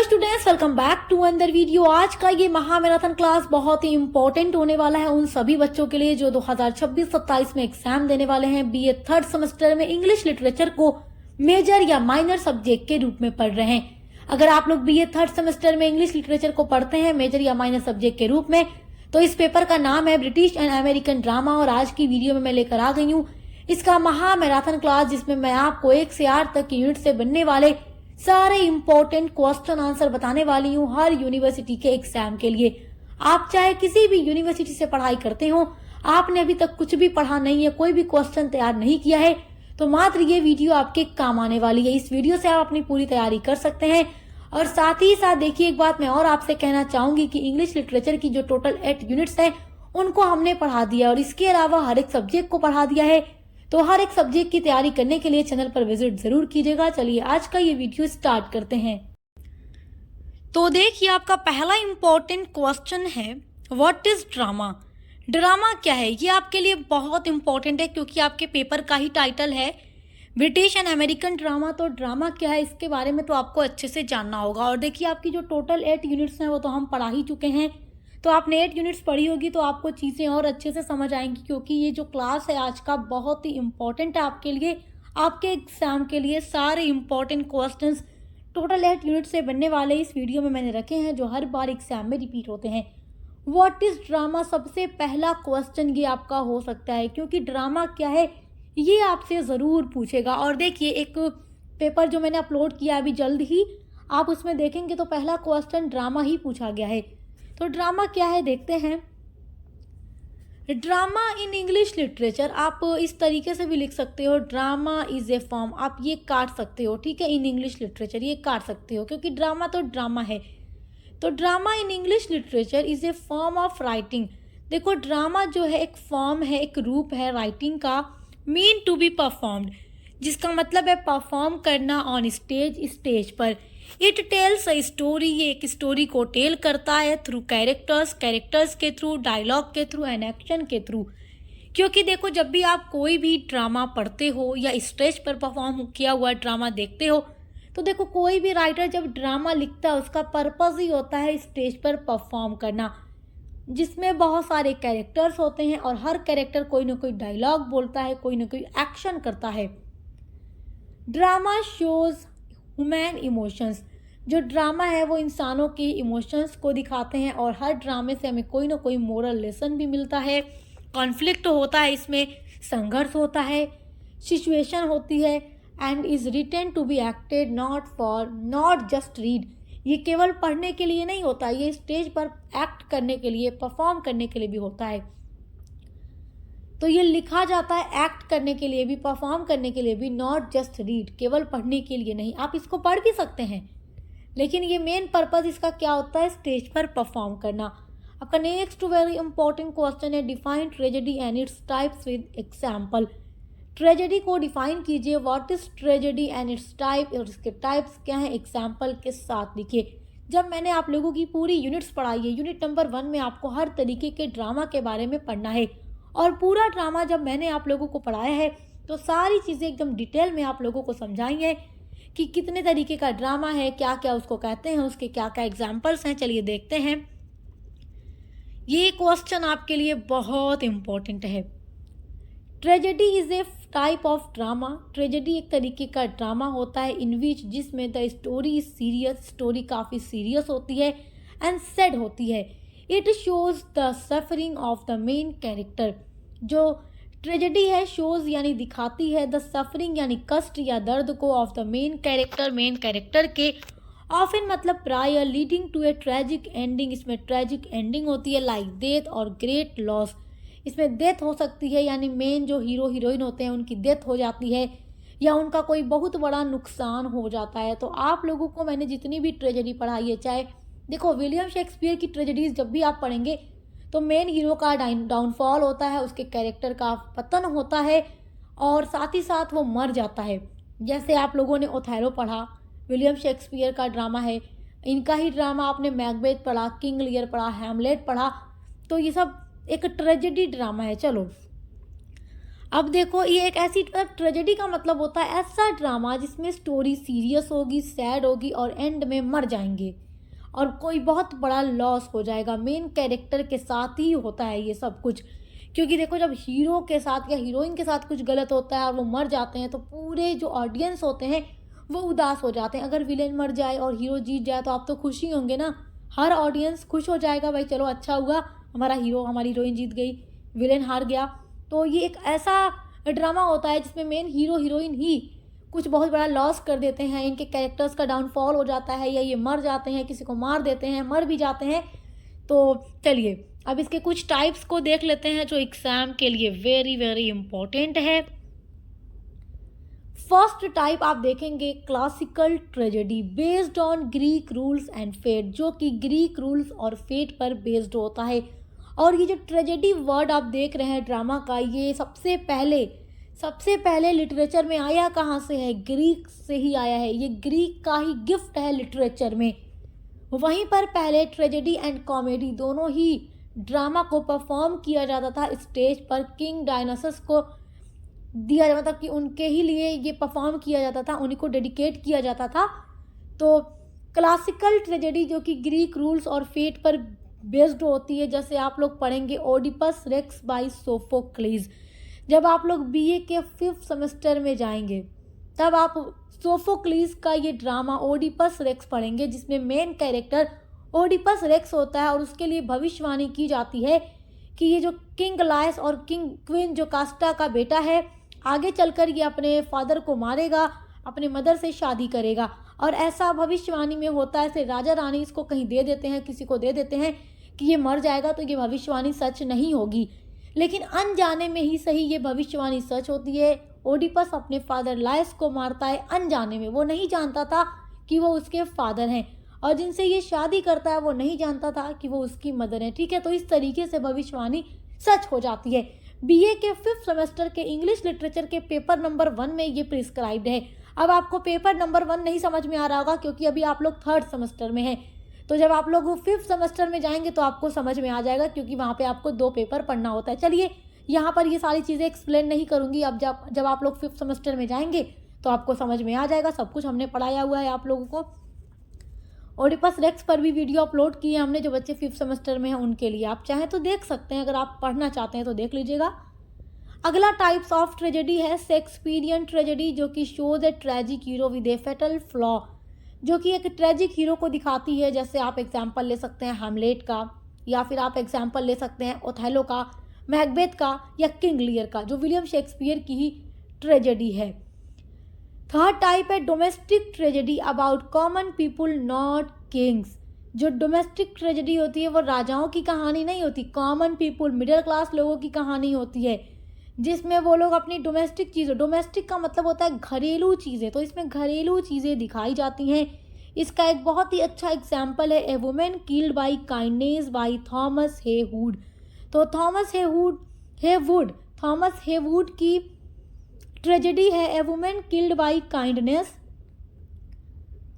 Students, welcome back to अंदर video. आज का ये महामैराथन क्लास बहुत ही इंपॉर्टेंट होने वाला है उन सभी बच्चों के लिए जो 2026-27 में एग्जाम देने वाले हैं। बीए थर्ड सेमेस्टर में इंग्लिश लिटरेचर को मेजर या माइनर सब्जेक्ट के रूप में पढ़ रहे हैं। अगर आप लोग बीए थर्ड सेमेस्टर में इंग्लिश लिटरेचर को पढ़ते हैं मेजर या माइनर सब्जेक्ट के रूप में, तो इस पेपर का नाम है ब्रिटिश एंड अमेरिकन ड्रामा। और आज की वीडियो में मैं लेकर आ गई हूँ इसका महामैराथन क्लास, जिसमें मैं आपको 1 से 8 तक की यूनिट से बनने वाले सारे इंपॉर्टेंट क्वेश्चन आंसर बताने वाली हूँ हर यूनिवर्सिटी के एग्जाम के लिए। आप चाहे किसी भी यूनिवर्सिटी से पढ़ाई करते हो, आपने अभी तक कुछ भी पढ़ा नहीं है, कोई भी क्वेश्चन तैयार नहीं किया है, तो मात्र ये वीडियो आपके काम आने वाली है। इस वीडियो से आप अपनी पूरी तैयारी कर सकते हैं। और साथ ही साथ देखिए, एक बात मैं और आपसे कहना चाहूंगी कि इंग्लिश लिटरेचर की जो टोटल 8 यूनिट्स है उनको हमने पढ़ा दिया और इसके अलावा हर एक सब्जेक्ट को पढ़ा दिया है। तो हर एक सब्जेक्ट की तैयारी करने के लिए चैनल पर विजिट जरूर कीजिएगा। चलिए आज का ये वीडियो स्टार्ट करते हैं। तो देखिए, आपका पहला इंपॉर्टेंट क्वेश्चन है, व्हाट इज ड्रामा। ड्रामा क्या है, ये आपके लिए बहुत इंपॉर्टेंट है क्योंकि आपके पेपर का ही टाइटल है ब्रिटिश एंड अमेरिकन ड्रामा। तो ड्रामा क्या है इसके बारे में तो आपको अच्छे से जानना होगा। और देखिए, आपकी जो टोटल 8 यूनिट्स हैं वो तो हम पढ़ा ही चुके हैं। तो आपने 8 यूनिट्स पढ़ी होगी तो आपको चीज़ें और अच्छे से समझ आएंगी, क्योंकि ये जो क्लास है आज का बहुत ही इम्पोर्टेंट है आपके लिए, आपके एग्जाम के लिए। सारे इम्पोर्टेंट क्वेश्चंस टोटल 8 यूनिट से बनने वाले इस वीडियो में मैंने रखे हैं, जो हर बार एग्जाम में रिपीट होते हैं। व्हाट इज ड्रामा, सबसे पहला क्वेश्चन ये आपका हो सकता है, क्योंकि ड्रामा क्या है ये आपसे ज़रूर पूछेगा। और देखिए, एक पेपर जो मैंने अपलोड किया अभी जल्द ही, आप उसमें देखेंगे तो पहला क्वेश्चन ड्रामा ही पूछा गया है। तो ड्रामा क्या है देखते हैं। ड्रामा इन इंग्लिश लिटरेचर, आप इस तरीके से भी लिख सकते हो, ड्रामा इज ए फॉर्म। आप ये काट सकते हो, ठीक है, इन इंग्लिश लिटरेचर ये काट सकते हो क्योंकि ड्रामा तो ड्रामा है। तो drama in English literature is a form of writing. देखो, ड्रामा जो है एक फॉर्म है, एक रूप है राइटिंग का, मीन टू बी परफॉर्म्ड, जिसका मतलब है परफॉर्म करना ऑन स्टेज, स्टेज पर। इट टेल्स अ स्टोरी, ये एक स्टोरी को टेल करता है थ्रू कैरेक्टर्स, कैरेक्टर्स के थ्रू, डायलॉग के थ्रू एंड एक्शन के थ्रू। क्योंकि देखो, जब भी आप कोई भी ड्रामा पढ़ते हो या स्टेज पर परफॉर्म किया हुआ ड्रामा देखते हो, तो देखो कोई भी राइटर जब ड्रामा लिखता है उसका पर्पस ही होता है स्टेज पर परफॉर्म करना, जिसमें बहुत सारे कैरेक्टर्स होते हैं और हर कैरेक्टर कोई ना कोई डायलॉग बोलता है, कोई ना कोई एक्शन करता है। ड्रामा शोज ह्यूमन इमोशंस, जो ड्रामा है वो इंसानों के इमोशंस को दिखाते हैं और हर ड्रामे से हमें कोई ना कोई मोरल लेसन भी मिलता है। कॉन्फ्लिक्ट होता है, इसमें संघर्ष होता है, सिचुएशन होती है, and is written to be acted not just read. ये केवल पढ़ने के लिए नहीं होता, ये स्टेज पर एक्ट करने के लिए, परफॉर्म करने के लिए भी होता है। तो ये लिखा जाता है एक्ट करने के लिए भी, परफॉर्म करने के लिए भी, नॉट जस्ट रीड, केवल पढ़ने के लिए नहीं। आप इसको पढ़ भी सकते हैं, लेकिन ये मेन पर्पस इसका क्या होता है, स्टेज पर परफॉर्म करना। आपका नेक्स्ट वेरी इंपॉर्टेंट क्वेश्चन है, define tragedy and its types with example. Tragedy को डिफाइन कीजिए, what is tragedy and it's type, और इसके टाइप्स क्या हैं, एग्जाम्पल के साथ लिखिए। जब मैंने आप लोगों की पूरी यूनिट्स पढ़ाई है, यूनिट नंबर 1 में आपको हर तरीके के ड्रामा के बारे में पढ़ना है, और पूरा ड्रामा जब मैंने आप लोगों को पढ़ाया है तो सारी चीज़ें एकदम डिटेल में आप लोगों को समझाई है कि कितने तरीके का ड्रामा है, क्या क्या उसको कहते हैं, उसके क्या क्या एग्जाम्पल्स हैं। चलिए देखते हैं। ये क्वेश्चन आपके लिए बहुत इंपॉर्टेंट है। Tragedy is a type of drama. Tragedy एक तरीके का ड्रामा होता है इन विच, जिसमें the story is serious, story काफ़ी सीरियस होती है एंड सैड होती है। It shows the suffering of the main character. जो ट्रेजेडी है, शोज यानी दिखाती है, द सफरिंग यानी कष्ट या दर्द को, of the main character, main character के, ऑफन मतलब प्राय, leading to a tragic ending, इसमें ट्रेजिक एंडिंग होती है, लाइक डेथ और ग्रेट लॉस। इसमें डेथ हो सकती है, यानी मेन जो हीरो हीरोइन होते हैं उनकी डेथ हो जाती है या उनका कोई बहुत बड़ा नुकसान हो जाता है। तो आप लोगों को मैंने जितनी भी ट्रेजेडी पढ़ाई है, चाहे देखो विलियम शेक्सपियर की ट्रेजेडीज जब भी आप पढ़ेंगे तो मेन हीरो का डाउनफॉल होता है, उसके कैरेक्टर का पतन होता है और साथ ही साथ वो मर जाता है। जैसे आप लोगों ने ओथेलो पढ़ा, विलियम शेक्सपियर का ड्रामा है, इनका ही ड्रामा आपने मैकबेथ पढ़ा, किंग लियर पढ़ा, हैमलेट पढ़ा, तो ये सब एक ट्रेजेडी ड्रामा है। चलो अब देखो ये एक ऐसी ट्रेजेडी का मतलब होता है ऐसा ड्रामा जिसमें स्टोरी सीरियस होगी, सैड होगी और एंड में मर जाएंगे और कोई बहुत बड़ा लॉस हो जाएगा। मेन कैरेक्टर के साथ ही होता है ये सब कुछ, क्योंकि देखो जब हीरो के साथ या हीरोइन के साथ कुछ गलत होता है और वो मर जाते हैं तो पूरे जो ऑडियंस होते हैं वो उदास हो जाते हैं। अगर विलेन मर जाए और हीरो जीत जाए तो आप तो खुशी होंगे ना, हर ऑडियंस खुश हो जाएगा, भाई चलो अच्छा हुआ, हमारा हीरो हमारी हीरोइन जीत गई, विलेन हार गया। तो ये एक ऐसा ड्रामा होता है जिसमें मेन हीरो हीरोइन ही कुछ बहुत बड़ा लॉस कर देते हैं, इनके कैरेक्टर्स का डाउनफॉल हो जाता है या ये मर जाते हैं, किसी को मार देते हैं, मर भी जाते हैं। तो चलिए अब इसके कुछ टाइप्स को देख लेते हैं जो एग्जाम के लिए वेरी वेरी इंपॉर्टेंट है। फर्स्ट टाइप आप देखेंगे classical tragedy based on Greek rules and fate, जो कि ग्रीक रूल्स और फेट पर बेस्ड होता है। और ये जो ट्रेजेडी वर्ड आप देख रहे हैं ड्रामा का, ये सबसे पहले लिटरेचर में आया कहाँ से है? ग्रीक से ही आया है। ये ग्रीक का ही गिफ्ट है लिटरेचर में। वहीं पर पहले ट्रेजेडी एंड कॉमेडी दोनों ही ड्रामा को परफॉर्म किया जाता था स्टेज पर, किंग डायनासस को दिया जाता था कि उनके ही लिए ये परफॉर्म किया जाता था, उन्हीं को डेडिकेट किया जाता था। तो क्लासिकल ट्रेजेडी जो कि ग्रीक रूल्स और फेट पर बेस्ड होती है, जैसे आप लोग पढ़ेंगे ओडिपस रेक्स बाय सोफोक्लीज। जब आप लोग बीए के 5th सेमेस्टर में जाएंगे तब आप सोफोक्लीज का ये ड्रामा ओडिपस रेक्स पढ़ेंगे, जिसमें मेन कैरेक्टर ओडिपस रेक्स होता है और उसके लिए भविष्यवाणी की जाती है कि ये जो किंग लायस और किंग क्वीन जो कास्टा का बेटा है, आगे चलकर ये अपने फादर को मारेगा, अपने मदर से शादी करेगा। और ऐसा भविष्यवाणी में होता है, ऐसे राजा रानी इसको कहीं दे देते हैं, किसी को दे देते हैं कि ये मर जाएगा, तो ये भविष्यवाणी सच नहीं होगी। लेकिन अनजाने में ही सही ये भविष्यवाणी सच होती है। ओडिपस अपने फादर लायस को मारता है अनजाने में, वो नहीं जानता था कि वो उसके फादर हैं, और जिनसे ये शादी करता है वो नहीं जानता था कि वो उसकी मदर है। ठीक है, तो इस तरीके से भविष्यवाणी सच हो जाती है। बीए के 5th सेमेस्टर के इंग्लिश लिटरेचर के पेपर नंबर 1 में ये प्रिस्क्राइब्ड है। अब आपको पेपर नंबर 1 नहीं समझ में आ रहा होगा क्योंकि अभी आप लोग 3rd सेमेस्टर में हैं। तो जब आप लोग 5th सेमेस्टर में जाएंगे तो आपको समझ में आ जाएगा, क्योंकि वहाँ पे आपको 2 पेपर पढ़ना होता है। चलिए यहाँ पर ये सारी चीज़ें एक्सप्लेन नहीं करूँगी। अब जब आप लोग 5th सेमेस्टर में जाएंगे तो आपको समझ में आ जाएगा, सब कुछ हमने पढ़ाया हुआ है आप लोगों को। ओडिपस रेक्स पर भी वीडियो अपलोड किए हमने, जो बच्चे 5th सेमेस्टर में हैं उनके लिए, आप चाहें तो देख सकते हैं, अगर आप पढ़ना चाहते हैं तो देख लीजिएगा। अगला टाइप्स ऑफ ट्रेजेडी है शेक्सपियरियन ट्रेजेडी, जो कि shows a tragic hero with a fatal flaw, जो कि एक ट्रेजिक हीरो को दिखाती है। जैसे आप एग्जाम्पल ले सकते हैं हैमलेट का, या फिर आप एग्जाम्पल ले सकते हैं ओथेलो का, मैकबेथ का, या किंग लियर का, जो विलियम शेक्सपियर की ही ट्रेजेडी है। थर्ड टाइप है domestic tragedy about common people not Kings. जो डोमेस्टिक ट्रेजेडी होती है वो राजाओं की कहानी नहीं होती, कॉमन पीपुल मिडिल क्लास लोगों की कहानी होती है, जिसमें वो लोग अपनी डोमेस्टिक चीज़ें, डोमेस्टिक का मतलब होता है घरेलू चीज़ें, तो इसमें घरेलू चीज़ें दिखाई जाती हैं। इसका एक बहुत ही अच्छा एग्जाम्पल है a woman killed by kindness by Thomas Heywood. तो थॉमस हेवुड की ट्रेजेडी है a woman killed by kindness.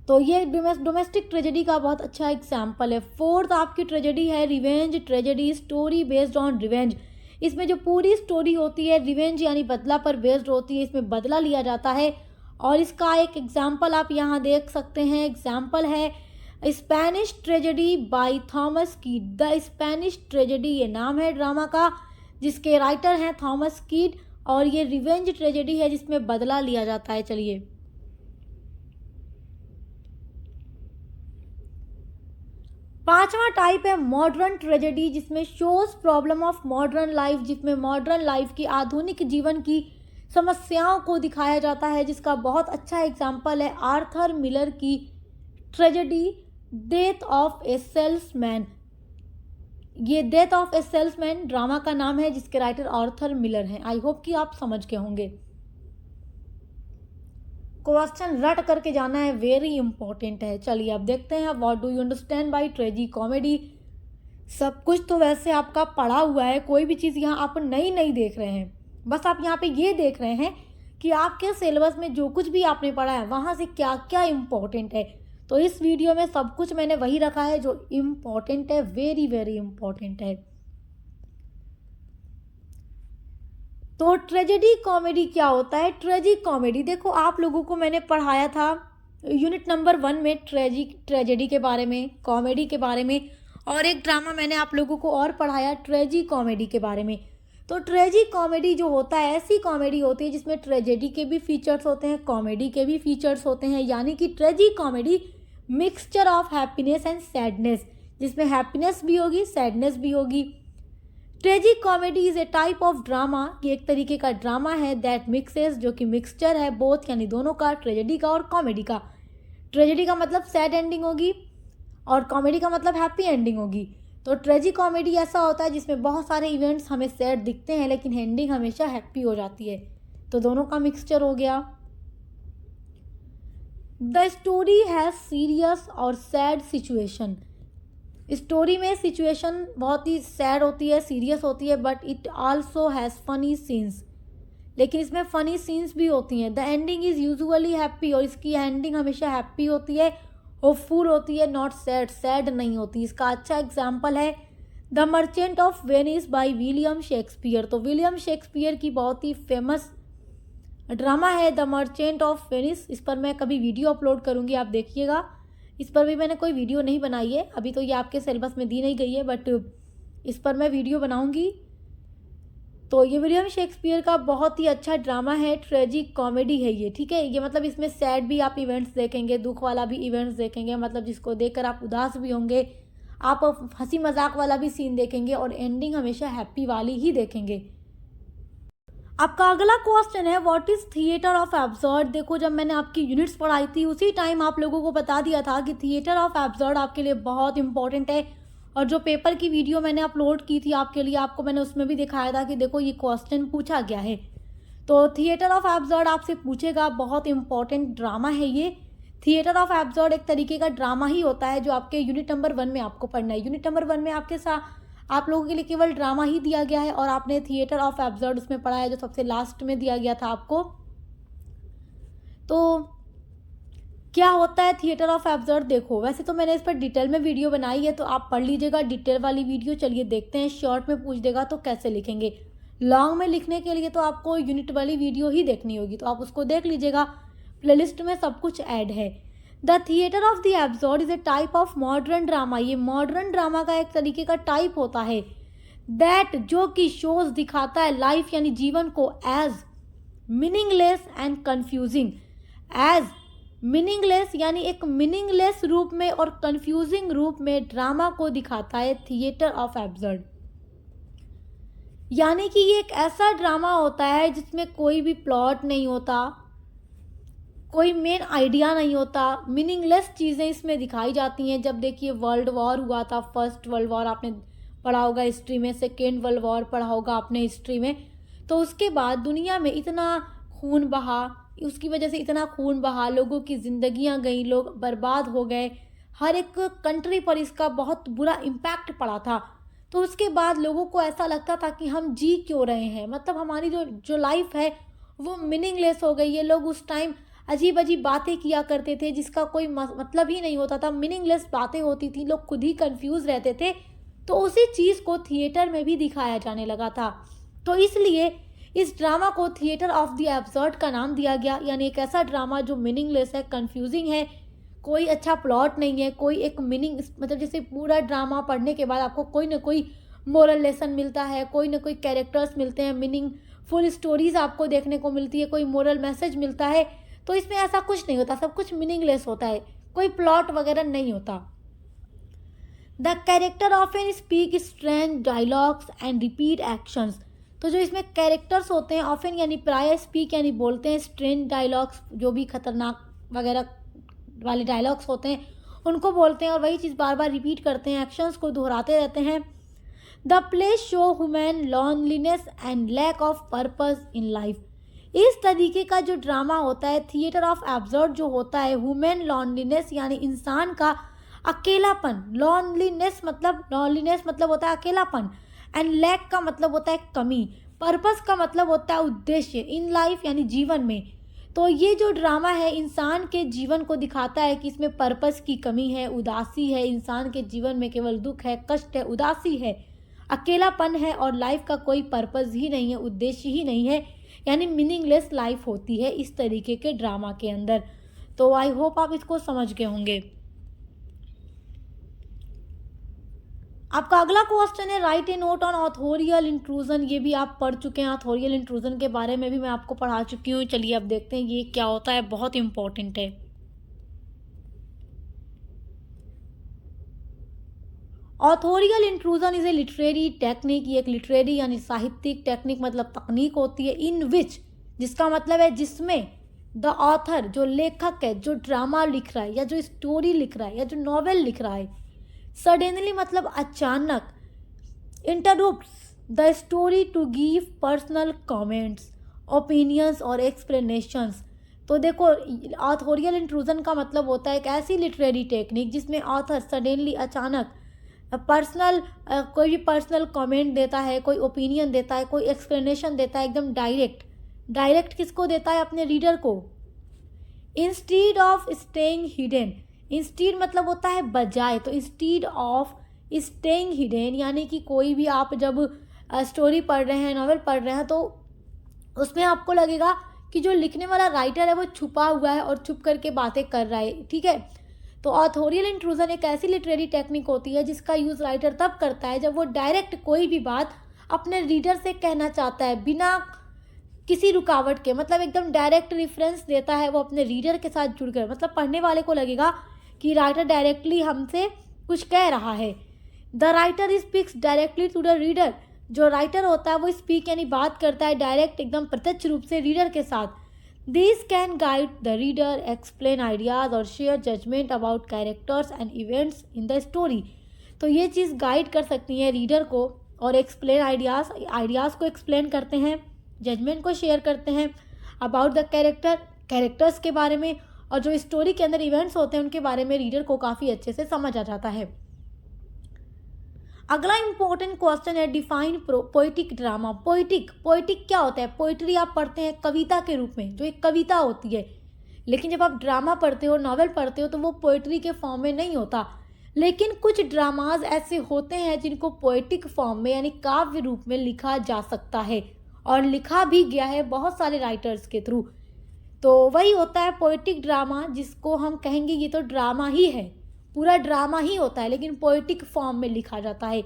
तो ये डोमेस्टिक ट्रेजेडी का बहुत अच्छा एग्जाम्पल है। फोर्थ आपकी ट्रेजेडी है revenge tragedy, story based on revenge. इसमें जो पूरी स्टोरी होती है रिवेंज यानी बदला पर बेस्ड होती है, इसमें बदला लिया जाता है। और इसका एक एग्जाम्पल आप यहाँ देख सकते हैं, एग्जाम्पल है स्पेनिश ट्रेजेडी बाय थॉमस कीड। द स्पेनिश ट्रेजेडी ये नाम है ड्रामा का, जिसके राइटर हैं थॉमस कीड, और ये रिवेंज ट्रेजेडी है जिसमें बदला लिया जाता है। चलिए पांचवा टाइप है मॉडर्न ट्रेजेडी, जिसमें shows problem of modern life, जिसमें मॉडर्न लाइफ की, आधुनिक जीवन की समस्याओं को दिखाया जाता है, जिसका बहुत अच्छा एग्जाम्पल है आर्थर मिलर की tragedy death of a salesman. ये death of a salesman drama का नाम है, जिसके राइटर आर्थर मिलर हैं। आई होप कि आप समझ गए होंगे। क्वेश्चन रट करके जाना है, वेरी इंपॉर्टेंट है। चलिए अब देखते हैं what do you understand by ट्रेजी comedy. सब कुछ तो वैसे आपका पढ़ा हुआ है, कोई भी चीज़ यहाँ आप नई देख रहे हैं, बस आप यहाँ पे ये देख रहे हैं कि आपके सिलेबस में जो कुछ भी आपने पढ़ा है वहाँ से क्या क्या इम्पोर्टेंट है। तो इस वीडियो में सब कुछ मैंने वही रखा है जो इम्पोर्टेंट है, वेरी वेरी इम्पोर्टेंट है। तो ट्रेजेडी कॉमेडी क्या होता है? ट्रेजिक कॉमेडी, देखो आप लोगों को मैंने पढ़ाया था यूनिट नंबर 1 में ट्रेजेडी के बारे में, कॉमेडी के बारे में, और एक ड्रामा मैंने आप लोगों को और पढ़ाया ट्रेजी कॉमेडी के बारे में। तो ट्रेजी कॉमेडी जो होता है ऐसी कॉमेडी होती है जिसमें ट्रेजेडी के भी फीचर्स होते हैं, कॉमेडी के भी फीचर्स होते हैं, यानी कि ट्रेजी comedy mixture of happiness and sadness, जिसमें हैप्पीनेस भी होगी, सैडनेस भी होगी। Tragic comedy is a type of drama, ये एक तरीके का ड्रामा है दैट मिक्सेस, जो कि मिक्सचर है बोथ यानी दोनों का, ट्रेजेडी का और कॉमेडी का। ट्रेजेडी का मतलब सैड एंडिंग होगी और कॉमेडी का मतलब हैप्पी एंडिंग होगी। तो ट्रेजिक कॉमेडी ऐसा होता है जिसमें बहुत सारे इवेंट्स हमें सैड दिखते हैं लेकिन एंडिंग हमेशा हैप्पी हो जाती है, तो दोनों का मिक्सचर हो गया। द स्टोरी हैज़ सीरियस और सैड सिचुएशन, स्टोरी में सिचुएशन बहुत ही सैड होती है, सीरियस होती है, but it also has funny scenes, लेकिन इसमें फ़नी सीन्स भी होती हैं। The ending is usually happy, और इसकी एंडिंग हमेशा हैप्पी होती है, होपफुल होती है, नॉट सैड, सैड नहीं होती। इसका अच्छा एग्जाम्पल है the merchant of Venice by William Shakespeare. तो विलियम शेक्सपियर की बहुत ही फेमस ड्रामा है द मर्चेंट ऑफ वेनिस। इस पर मैं कभी वीडियो अपलोड करूँगी, आप देखिएगा। इस पर भी मैंने कोई वीडियो नहीं बनाई है, अभी तो ये आपके सिलेबस में दी नहीं गई है, बट इस पर मैं वीडियो बनाऊंगी। तो ये विलियम शेक्सपियर का बहुत ही अच्छा ड्रामा है, ट्रेजिक कॉमेडी है ये, ठीक है। ये मतलब इसमें सैड भी आप इवेंट्स देखेंगे, दुख वाला भी इवेंट्स देखेंगे, मतलब जिसको देखकर आप उदास भी होंगे, आप हंसी मजाक वाला भी सीन देखेंगे, और एंडिंग हमेशा हैप्पी वाली ही देखेंगे। आपका अगला क्वेश्चन है what is theatre of absurd. देखो जब मैंने आपकी यूनिट्स पढ़ाई थी उसी टाइम आप लोगों को बता दिया था कि थिएटर ऑफ एब्सर्ड आपके लिए बहुत इंपॉर्टेंट है, और जो पेपर की वीडियो मैंने अपलोड की थी आपके लिए, आपको मैंने उसमें भी दिखाया था कि देखो ये क्वेश्चन पूछा गया है। तो थिएटर ऑफ एब्सर्ड आपसे पूछेगा, बहुत इंपॉर्टेंट ड्रामा है ये। थिएटर ऑफ एब्सर्ड एक तरीके का ड्रामा ही होता है जो आपके यूनिट नंबर 1 में आपको पढ़ना है। यूनिट नंबर 1 में आपके साथ आप लोगों के लिए केवल ड्रामा ही दिया गया है, और आपने थिएटर ऑफ एब्सर्ड उसमें पढ़ा है जो सबसे लास्ट में दिया गया था आपको। तो क्या होता है थिएटर ऑफ एब्सर्ड? देखो वैसे तो मैंने इस पर डिटेल में वीडियो बनाई है, तो आप पढ़ लीजिएगा डिटेल वाली वीडियो। चलिए देखते हैं, शॉर्ट में पूछ देगा तो कैसे लिखेंगे। लॉन्ग में लिखने के लिए तो आपको यूनिट वाली वीडियो ही देखनी होगी, तो आप उसको देख लीजिएगा, प्लेलिस्ट में सब कुछ ऐड है। The theatre of the absurd is a type of modern drama, ये मॉडर्न ड्रामा का एक तरीके का टाइप होता है दैट, जो कि शोज दिखाता है लाइफ यानी जीवन को as meaningless and confusing. As meaningless यानी एक मीनिंगलेस रूप में और कंफ्यूजिंग रूप में ड्रामा को दिखाता है थिएटर ऑफ एब्सर्ड। यानी कि ये एक ऐसा ड्रामा होता है जिसमें कोई भी प्लॉट नहीं होता, कोई मेन आइडिया नहीं होता, मीनिंगलेस चीज़ें इसमें दिखाई जाती हैं। जब देखिए वर्ल्ड वॉर हुआ था, फर्स्ट वर्ल्ड वॉर आपने पढ़ा होगा हिस्ट्री में, सेकेंड वर्ल्ड वॉर पढ़ा होगा आपने हिस्ट्री में, तो उसके बाद दुनिया में इतना खून बहा, उसकी वजह से इतना खून बहा, लोगों की ज़िंदगियां गई, लोग बर्बाद हो गए, हर एक कंट्री पर इसका बहुत बुरा इम्पैक्ट पड़ा था। तो उसके बाद लोगों को ऐसा लगता था कि हम जी क्यों रहे हैं, मतलब हमारी जो लाइफ है वो मीनिंगलेस हो गई है। लोग उस टाइम अजीब अजीब बातें किया करते थे जिसका कोई मतलब ही नहीं होता था, मीनिंगलेस बातें होती थी, लोग खुद ही कंफ्यूज रहते थे। तो उसी चीज़ को थिएटर में भी दिखाया जाने लगा था, तो इसलिए इस ड्रामा को थिएटर ऑफ द एब्सर्ड का नाम दिया गया। यानी एक ऐसा ड्रामा जो मीनिंगलेस है, कंफ्यूजिंग है, कोई अच्छा प्लॉट नहीं है, कोई एक मीनिंग, मतलब जैसे पूरा ड्रामा पढ़ने के बाद आपको कोई ना कोई मोरल लेसन मिलता है, कोई ना कोई कैरेक्टर्स मिलते हैं, मीनिंगफुल स्टोरीज आपको देखने को मिलती है, कोई मोरल मैसेज मिलता है। तो इसमें ऐसा कुछ नहीं होता, सब कुछ मीनिंगलेस होता है, कोई प्लॉट वगैरह नहीं होता। The character often speak strange dialogues and repeat actions. तो जो इसमें कैरेक्टर्स होते हैं ऑफन यानी प्राय, स्पीक यानी बोलते हैं, स्ट्रेंज डायलॉग्स जो भी खतरनाक वगैरह वाले डायलॉग्स होते हैं उनको बोलते हैं, और वही चीज़ बार बार रिपीट करते हैं, एक्शंस को दोहराते रहते हैं। The play show human loneliness and lack of purpose in life. इस तरीके का जो ड्रामा होता है थिएटर ऑफ एब्सर्ड जो होता है, ह्यूमन लॉनलीनेस यानी इंसान का अकेलापन, लॉनलीनेस मतलब होता है अकेलापन, एंड लैक का मतलब होता है कमी, पर्पस का मतलब होता है उद्देश्य, इन लाइफ यानी जीवन में। तो ये जो ड्रामा है इंसान के जीवन को दिखाता है कि इसमें पर्पस की कमी है, उदासी है, इंसान के जीवन में केवल दुख है, कष्ट है, उदासी है, अकेलापन है और लाइफ का कोई पर्पस ही नहीं है, उद्देश्य ही नहीं है, यानी मीनिंगलेस लाइफ होती है इस तरीके के ड्रामा के अंदर। तो आई होप आप इसको समझ गए होंगे। आपका अगला क्वेश्चन है write a note on authorial intrusion. ये भी आप पढ़ चुके हैं, ऑथोरियल इंट्रूजन के बारे में भी मैं आपको पढ़ा चुकी हूँ। चलिए अब देखते हैं ये क्या होता है, बहुत इंपॉर्टेंट है। Authorial intrusion is a literary technique. ये एक लिटरेरी यानी साहित्यिक टेक्निक मतलब तकनीक होती है, इन विच, जिसका मतलब है जिसमें द ऑथर, जो लेखक है, जो ड्रामा लिख रहा है या जो स्टोरी लिख रहा है या जो नॉवेल लिख रहा है, सडनली मतलब अचानक, interrupts the story to give personal comments, opinions और एक्सप्लेनेशंस। तो देखो, ऑथोरियल इंट्रूजन का मतलब होता है एक ऐसी लिटरेरी टेक्निक जिसमें ऑथर सडनली अचानक पर्सनल कोई भी पर्सनल कमेंट देता है, कोई ओपिनियन देता है, कोई एक्सप्लेनेशन देता है, एकदम डायरेक्ट किसको देता है? अपने रीडर को। Instead of staying hidden, instead मतलब होता है बजाय, तो इंस्टीड ऑफ स्टेइंग हिडन यानी कि कोई भी आप जब स्टोरी पढ़ रहे हैं, नॉवेल पढ़ रहे हैं, तो उसमें आपको लगेगा कि जो लिखने वाला राइटर है वो छुपा हुआ है और छुप करके बातें कर रहा है, ठीक है। तो ऑथोरियल इंट्रूजन एक ऐसी लिटरेरी टेक्निक होती है जिसका यूज़ राइटर तब करता है जब वो डायरेक्ट कोई भी बात अपने रीडर से कहना चाहता है बिना किसी रुकावट के, मतलब एकदम डायरेक्ट रेफरेंस देता है वो अपने रीडर के साथ जुड़कर, मतलब पढ़ने वाले को लगेगा कि राइटर डायरेक्टली हमसे कुछ कह रहा है। The writer speaks directly to the reader, जो राइटर होता है वो स्पीक यानी बात करता है डायरेक्ट, एकदम प्रत्यक्ष रूप से रीडर के साथ। This can guide the reader, explain ideas और share judgement about characters and events in the story. तो ये चीज़ गाइड कर सकती है रीडर को और एक्सप्लेन आइडियाज़ को एक्सप्लेन करते हैं, जजमेंट को शेयर करते हैं अबाउट द कैरेक्टर्स के बारे में, और जो स्टोरी के अंदर इवेंट्स होते हैं उनके बारे में रीडर को काफ़ी अच्छे से समझ आ जाता है। अगला इंपॉर्टेंट क्वेश्चन है डिफाइन पोइटिक ड्रामा। पोइटिक क्या होता है? पोइट्री आप पढ़ते हैं कविता के रूप में, जो एक कविता होती है, लेकिन जब आप ड्रामा पढ़ते हो, नॉवेल पढ़ते हो, तो वो पोइट्री के फॉर्म में नहीं होता। लेकिन कुछ ड्रामाज ऐसे होते हैं जिनको पोइटिक फॉर्म में यानी काव्य रूप में लिखा जा सकता है, और लिखा भी गया है बहुत सारे राइटर्स के थ्रू। तो वही होता है पोइटिक ड्रामा, जिसको हम कहेंगे ये तो ड्रामा ही है, पूरा ड्रामा ही होता है लेकिन पोइटिक फॉर्म में लिखा जाता है।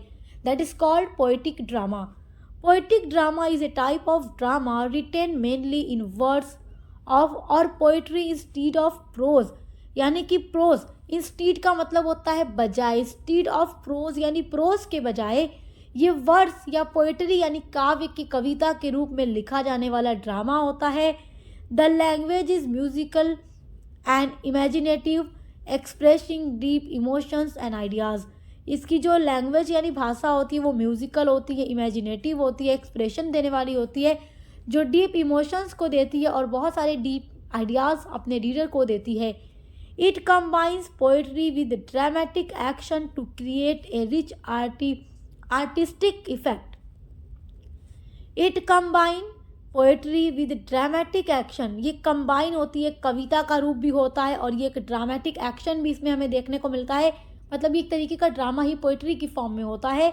That is called poetic drama. Poetic drama is a type of drama written mainly in words of और पोइट्री इंस्टीड ऑफ प्रोज, यानी कि प्रोज, इंस्टीड का मतलब होता है बजाय, इंस्टीड ऑफ प्रोज यानी प्रोज के बजाय ये वर्ड्स या पोइट्री यानी काव्य की कविता के रूप में लिखा जाने वाला ड्रामा होता है। The language is musical and imaginative, expressing deep emotions and ideas. इसकी जो लैंग्वेज यानी भाषा होती है वो म्यूजिकल होती है, इमेजिनेटिव होती है, एक्सप्रेशन देने वाली होती है, जो डीप इमोशंस को देती है और बहुत सारे डीप आइडियाज़ अपने रीडर को देती है। It combines poetry with dramatic action to create a rich artistic effect. It combine poetry with dramatic action, ये कंबाइन होती है, कविता का रूप भी होता है और ये एक ड्रामेटिक एक्शन भी इसमें हमें देखने को मिलता है, मतलब ये एक तरीके का ड्रामा ही पोएट्री की फॉर्म में होता है।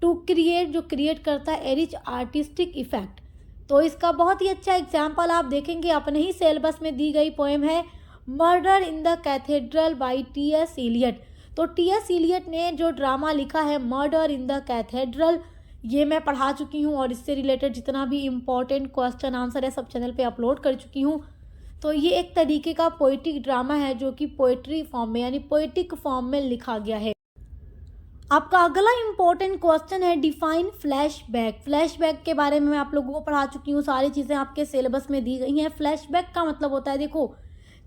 टू क्रिएट, जो क्रिएट करता है ए रिच आर्टिस्टिक इफेक्ट। तो इसका बहुत ही अच्छा एग्जाम्पल आप देखेंगे, अपने ही सिलेबस में दी गई पोएम है murder in the cathedral by T S. Eliot. तो टी.एस. इलियट ने जो ड्रामा लिखा है मर्डर इन द कैथेड्रल, ये मैं पढ़ा चुकी हूँ और इससे रिलेटेड जितना भी इम्पॉर्टेंट क्वेश्चन आंसर है सब चैनल पे अपलोड कर चुकी हूँ। तो ये एक तरीके का पोइटिक ड्रामा है जो कि पोइट्री फॉर्म में यानी पोइटिक फॉर्म में लिखा गया है। आपका अगला इम्पॉर्टेंट क्वेश्चन है डिफाइन फ्लैशबैक। फ्लैशबैक के बारे में मैं आप लोगों को पढ़ा चुकी हूँ, सारी चीज़ें आपके सिलेबस में दी गई हैं। फ्लैशबैक का मतलब होता है, देखो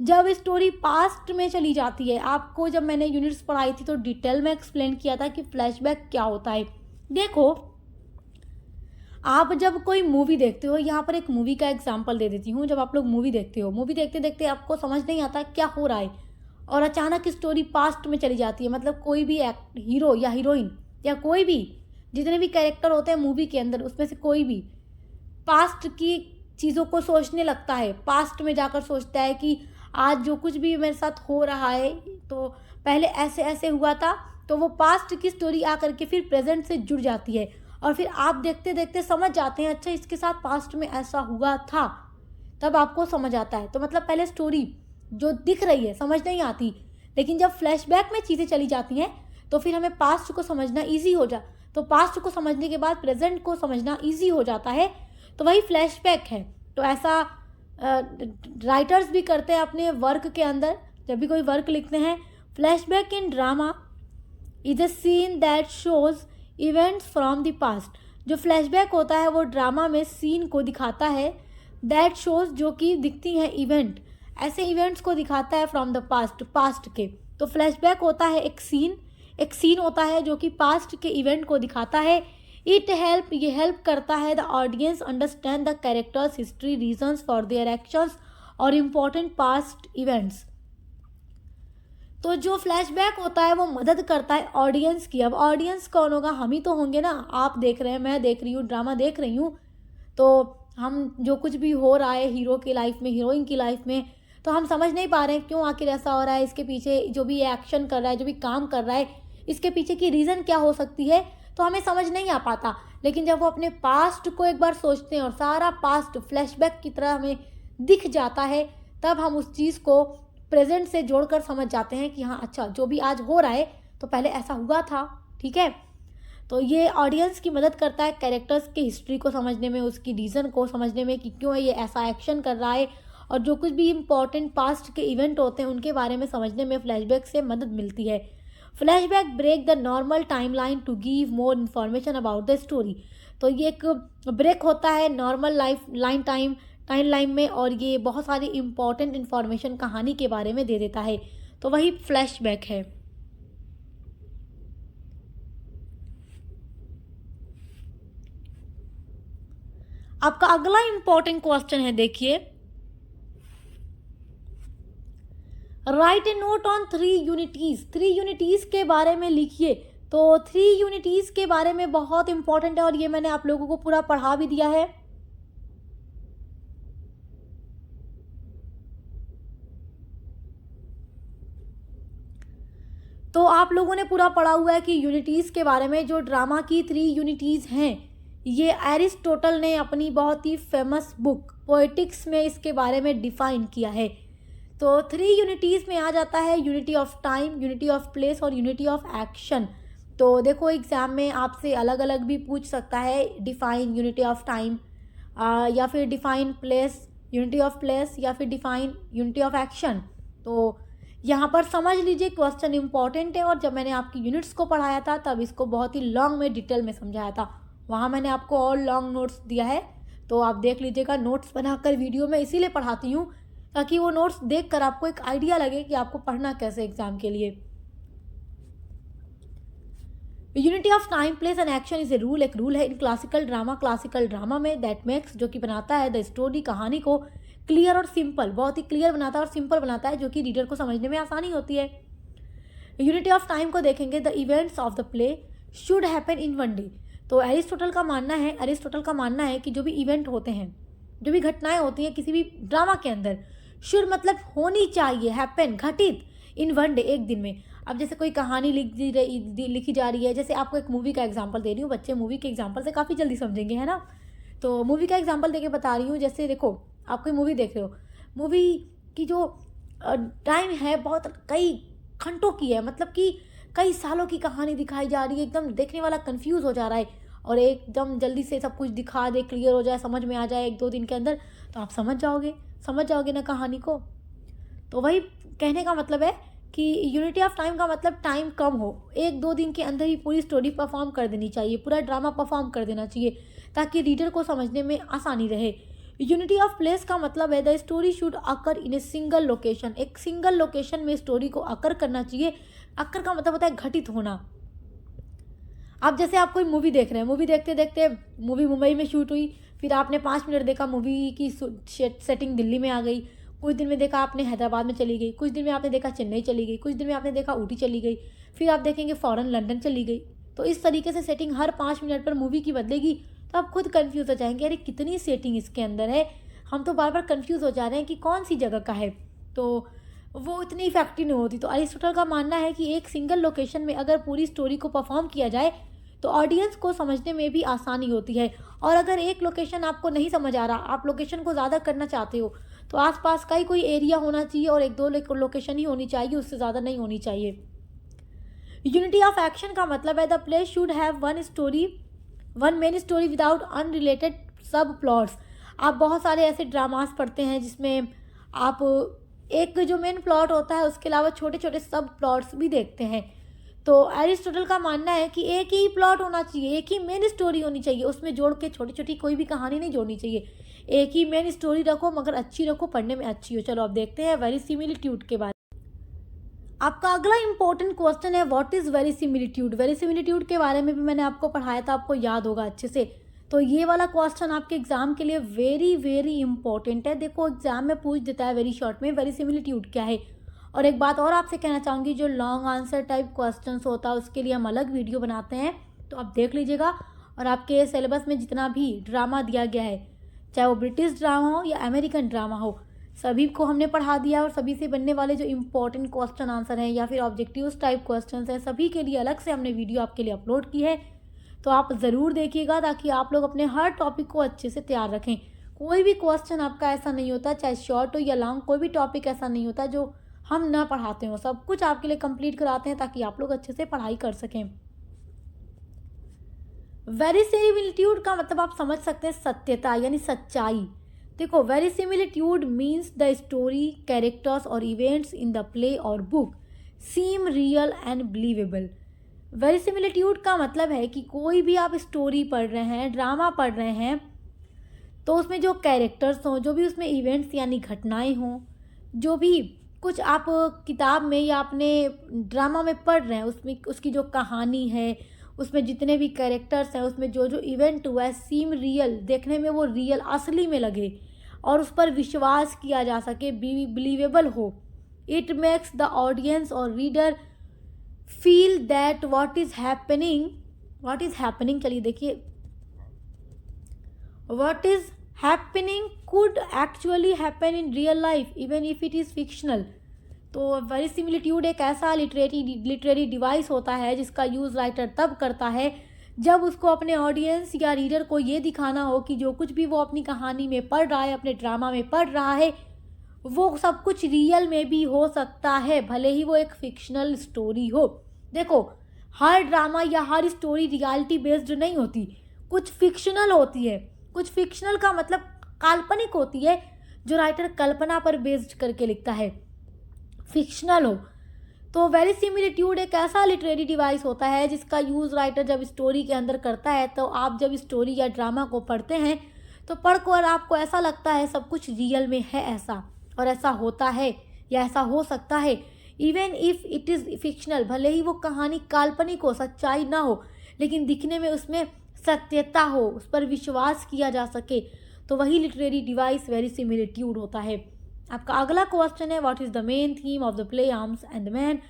जब स्टोरी पास्ट में चली जाती है, आपको जब मैंने यूनिट्स पढ़ाई थी तो डिटेल में एक्सप्लेन किया था कि फ्लैशबैक क्या होता है। देखो आप जब कोई मूवी देखते हो, यहाँ पर एक मूवी का एग्जांपल दे देती हूँ। जब आप लोग मूवी देखते हो, मूवी देखते देखते आपको समझ नहीं आता क्या हो रहा है और अचानक स्टोरी पास्ट में चली जाती है, मतलब कोई भी हीरो या हीरोइन या कोई भी जितने भी कैरेक्टर होते हैं मूवी के अंदर, उसमें से कोई भी पास्ट की चीज़ों को सोचने लगता है, पास्ट में जाकर सोचता है कि आज जो कुछ भी मेरे साथ हो रहा है तो पहले ऐसे ऐसे हुआ था तो वो पास्ट की स्टोरी आकर के फिर प्रेजेंट से जुड़ जाती है और फिर आप देखते देखते समझ जाते हैं अच्छा इसके साथ पास्ट में ऐसा हुआ था, तब आपको समझ आता है। तो मतलब पहले स्टोरी जो दिख रही है समझ नहीं आती, लेकिन जब फ्लैशबैक में चीज़ें चली जाती हैं तो फिर हमें पास्ट को समझना ईजी हो जा तो पास्ट को समझने के बाद प्रेजेंट को समझना ईजी हो जाता है। तो वही फ्लैशबैक है। तो ऐसा राइटर्स भी करते हैं अपने वर्क के अंदर, जब भी कोई वर्क लिखते हैं। Flashback in drama is a seen that shows events from the past. जो फ्लैशबैक होता है वो ड्रामा में सीन को दिखाता है, दैट शोज जो कि दिखती हैं इवेंट, ऐसे इवेंट्स को दिखाता है फ्रॉम द पास्ट के। तो फ्लैशबैक होता है एक सीन होता है जो कि पास्ट के इवेंट को दिखाता है। ये हेल्प करता है the audience understand the characters history reasons for their actions और इम्पोर्टेंट पास्ट इवेंट्स। तो जो फ्लैशबैक होता है वो मदद करता है ऑडियंस की। अब ऑडियंस कौन होगा? हम ही तो होंगे ना। आप देख रहे हैं, मैं देख रही हूँ, ड्रामा देख रही हूँ, तो हम जो कुछ भी हो रहा है हीरो की लाइफ में, हीरोइन की लाइफ में, तो हम समझ नहीं पा रहे हैं क्यों आखिर ऐसा हो रहा है, इसके पीछे जो भी एक्शन कर रहा है, जो भी काम कर रहा है, इसके पीछे की रीज़न क्या हो सकती है, तो हमें समझ नहीं आ पाता। लेकिन जब वो अपने पास्ट को एक बार सोचते हैं और सारा पास्ट फ्लैशबैक की तरह हमें दिख जाता है, तब हम उस चीज़ को प्रेजेंट से जोड़कर समझ जाते हैं कि हाँ अच्छा जो भी आज हो रहा है तो पहले ऐसा हुआ था। ठीक है, तो ये ऑडियंस की मदद करता है कैरेक्टर्स की हिस्ट्री को समझने में, उसकी रीज़न को समझने में कि क्यों ये ऐसा एक्शन कर रहा है, और जो कुछ भी इम्पॉर्टेंट पास्ट के इवेंट होते हैं उनके बारे में समझने में फ्लैशबैक से मदद मिलती है। Flashback break the normal timeline to give more information about the story. तो ये एक ब्रेक होता है नॉर्मल टाइमलाइन में, और ये बहुत सारी इम्पॉर्टेंट इन्फॉर्मेशन कहानी के बारे में दे देता है। तो वही फ्लैशबैक है। आपका अगला इम्पॉर्टेंट क्वेश्चन है, देखिए, right a note on 3 unities. 3 unities के बारे में लिखिए। तो 3 यूनिटीज के बारे में बहुत इंपॉर्टेंट है और ये मैंने आप लोगों को पूरा पढ़ा भी दिया है। तो आप लोगों ने पूरा पढ़ा हुआ है कि यूनिटीज के बारे में। जो ड्रामा की 3 यूनिटीज हैं, ये एरिस्टोटल ने अपनी बहुत ही फेमस बुक पोएटिक्स में इसके बारे में डिफाइन किया है। तो 3 यूनिटीज़ में आ जाता है unity of time, unity of place और यूनिटी ऑफ एक्शन। तो देखो एग्ज़ाम में आपसे अलग अलग भी पूछ सकता है, डिफाइन यूनिटी ऑफ टाइम, या फिर define place, unity of place, या फिर डिफाइन यूनिटी ऑफ एक्शन। तो यहाँ पर समझ लीजिए क्वेश्चन इंपॉर्टेंट है, और जब मैंने आपकी यूनिट्स को पढ़ाया था तब इसको बहुत ही लॉन्ग में डिटेल में समझाया था। वहाँ मैंने आपको और लॉन्ग नोट्स दिया है, तो आप देख लीजिएगा। नोट्स बनाकर वीडियो में इसीलिए पढ़ाती हूँ ताकि वो नोट्स देखकर आपको एक आइडिया लगे कि आपको पढ़ना कैसे एग्जाम के लिए। Unity of time place and action is a rule, एक रूल है इन क्लासिकल ड्रामा में, दैट मेक्स, जो कि बनाता है द स्टोरी, कहानी को क्लियर और सिंपल, बहुत ही क्लियर बनाता है और सिंपल बनाता है, जो कि रीडर को समझने में आसानी होती है। यूनिटी ऑफ टाइम को देखेंगे, the events of the play should happen in 1 day. तो एरिस्टोटल का मानना है कि जो भी इवेंट होते हैं, जो भी घटनाएं होती हैं किसी भी ड्रामा के अंदर, शुड मतलब होनी चाहिए, हैपन घटित, इन 1 डे, एक दिन में। अब जैसे कोई कहानी लिखी जा रही है, जैसे आपको एक मूवी का एग्जांपल दे रही हूँ, बच्चे मूवी के एग्जांपल से काफ़ी जल्दी समझेंगे, है ना। तो मूवी का एग्जांपल देके बता रही हूँ। जैसे देखो, आप कोई मूवी देख रहे हो, मूवी की जो टाइम है बहुत कई घंटों की है, मतलब कि कई सालों की कहानी दिखाई जा रही है, एकदम देखने वाला कंफ्यूज हो जा रहा है, और एकदम जल्दी से सब कुछ दिखा दे, क्लियर हो जाए, समझ में आ जाए 1-2 दिन के अंदर, तो आप समझ जाओगे ना कहानी को। तो वही कहने का मतलब है कि यूनिटी ऑफ टाइम का मतलब टाइम कम हो, 1-2 दिन के अंदर ही पूरी स्टोरी परफॉर्म कर देनी चाहिए, पूरा ड्रामा परफॉर्म कर देना चाहिए, ताकि रीडर को समझने में आसानी रहे। यूनिटी ऑफ प्लेस का मतलब है the story should occur in a single location, एक सिंगल लोकेशन में स्टोरी को अकर करना चाहिए। अकर का मतलब होता है घटित होना। आप जैसे आप कोई मूवी देख रहे हैं, मूवी देखते देखते मूवी मुंबई में शूट हुई, फिर आपने 5 मिनट देखा, मूवी की सेटिंग दिल्ली में आ गई, कुछ दिन में देखा आपने हैदराबाद में चली गई, कुछ दिन में आपने देखा चेन्नई चली गई, कुछ दिन में आपने देखा ऊटी चली गई, फिर आप देखेंगे फ़ौरन लंदन चली गई। तो इस तरीके से सेटिंग हर 5 मिनट पर मूवी की बदलेगी, तो आप खुद कन्फ्यूज़ हो जाएंगे, अरे कितनी सेटिंग इसके अंदर है, हम तो बार बार कन्फ्यूज़ हो जा रहे हैं कि कौन सी जगह का है। तो वो इतनी इफेक्टिव नहीं होती। तो अरिस्टोटल का मानना है कि एक सिंगल लोकेशन में अगर पूरी स्टोरी को परफॉर्म किया जाए तो ऑडियंस को समझने में भी आसानी होती है। और अगर एक लोकेशन आपको नहीं समझ आ रहा, आप लोकेशन को ज़्यादा करना चाहते हो, तो आसपास का ही कोई एरिया होना चाहिए और एक दो लोकेशन ही होनी चाहिए, उससे ज़्यादा नहीं होनी चाहिए। यूनिटी ऑफ एक्शन का मतलब है the play should have one main story without unrelated सब प्लॉट्स। आप बहुत सारे ऐसे ड्रामास पढ़ते हैं जिसमें आप एक जो मेन प्लॉट होता है उसके अलावा छोटे छोटे सब प्लॉट्स भी देखते हैं। तो एरिस्टोटल का मानना है कि एक ही प्लॉट होना चाहिए, एक ही मेन स्टोरी होनी चाहिए, उसमें जोड़ के छोटी छोटी कोई भी कहानी नहीं जोड़नी चाहिए। एक ही मेन स्टोरी रखो, मगर अच्छी रखो, पढ़ने में अच्छी हो। चलो अब देखते हैं वेरिसिमिलिट्यूड के बारे में। आपका अगला इंपॉर्टेंट क्वेश्चन है व्हाट इज़ वेरिसिमिलिट्यूड। वेरिसिमिलिट्यूड के बारे में भी मैंने आपको पढ़ाया था, आपको याद होगा अच्छे से। तो ये वाला क्वेश्चन आपके एग्जाम के लिए वेरी वेरी इंपॉर्टेंट है। देखो एग्जाम में पूछ देता है वेरी शॉर्ट में वेरिसिमिलिट्यूड क्या है। और एक बात और आपसे कहना चाहूँगी, जो लॉन्ग आंसर टाइप क्वेश्चन होता है उसके लिए हम अलग वीडियो बनाते हैं, तो आप देख लीजिएगा। और आपके सिलेबस में जितना भी ड्रामा दिया गया है, चाहे वो ब्रिटिश ड्रामा हो या अमेरिकन ड्रामा हो, सभी को हमने पढ़ा दिया। और सभी से बनने वाले जो इंपॉर्टेंट क्वेश्चन आंसर हैं या फिर ऑब्जेक्टिव टाइप क्वेश्चन हैं, सभी के लिए अलग से हमने वीडियो आपके लिए अपलोड की है। तो आप ज़रूर देखिएगा ताकि आप लोग अपने हर टॉपिक को अच्छे से तैयार रखें। कोई भी क्वेश्चन आपका ऐसा नहीं होता, चाहे शॉर्ट हो या लॉन्ग, कोई भी टॉपिक ऐसा नहीं होता जो हम ना पढ़ाते हो। सब कुछ आपके लिए कंप्लीट कराते हैं ताकि आप लोग अच्छे से पढ़ाई कर सकें। वेरिसिमिलिट्यूड का मतलब आप समझ सकते हैं सत्यता यानी सच्चाई। देखो verisimilitude means the story, characters और इवेंट्स इन द प्ले और book seem real and believable. Verisimilitude का मतलब है कि कोई भी आप स्टोरी पढ़ रहे हैं, ड्रामा पढ़ रहे हैं, तो उसमें जो कैरेक्टर्स हों, जो भी उसमें इवेंट्स यानी घटनाएं हों, जो भी कुछ आप किताब में या अपने ड्रामा में पढ़ रहे हैं, उसमें उसकी जो कहानी है, उसमें जितने भी कैरेक्टर्स हैं, उसमें जो जो इवेंट हुआ है, सीम रियल, देखने में वो रियल असली में लगे और उस पर विश्वास किया जा सके, बिलीवेबल हो। इट मेक्स द ऑडियंस और reader feel that what is happening, चलिए देखिए, what is happening could actually happen in real life even if it is fictional. तो वेरिसिमिलिट्यूड एक ऐसा लिटरेरी डिवाइस होता है जिसका यूज़ राइटर तब करता है जब उसको अपने ऑडियंस या रीडर को ये दिखाना हो कि जो कुछ भी वो अपनी कहानी में पढ़ रहा है, अपने ड्रामा में पढ़ रहा है, वो सब कुछ रियल में भी हो सकता है, भले ही वो एक फिक्शनल स्टोरी हो। देखो हर ड्रामा या हर स्टोरी रियलिटी बेस्ड नहीं होती, कुछ फिक्शनल होती है। कुछ फिक्शनल का मतलब काल्पनिक होती है, जो राइटर कल्पना पर बेस्ड करके लिखता है, फिक्शनल हो। तो वेरिसिमिलिट्यूड एक ऐसा लिटरेरी डिवाइस होता है जिसका यूज़ राइटर जब स्टोरी के अंदर करता है, तो आप जब स्टोरी या ड्रामा को पढ़ते हैं तो पढ़कर आपको ऐसा लगता है सब कुछ रियल में है ऐसा, और ऐसा होता है या ऐसा हो सकता है। Even if it is fictional, भले ही वो कहानी काल्पनिक हो, सच्चाई ना हो, लेकिन दिखने में उसमें सत्यता हो, उस पर विश्वास किया जा सके, तो वही लिटरेरी डिवाइस वेरिसिमिलिट्यूड होता है। आपका अगला क्वेश्चन है what is the main theme of the play arms and the man.